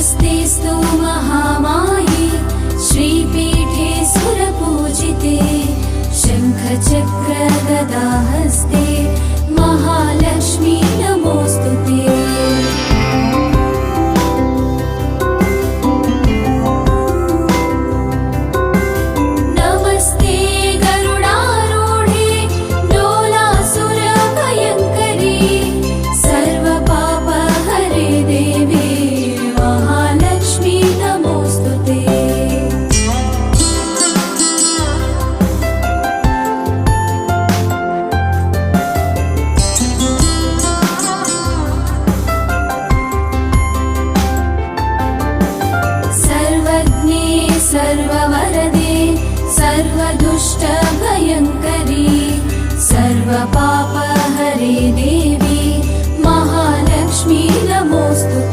स्वस्तिस्तु महामाये श्रीपीठे सुरपूजिते शङ्खचक्र गदाहस्ते Mahalakshmi नमोऽस्तुते। सर्ववरदे सर्वदुष्टभयङ्करी सर्वपापहरे Devi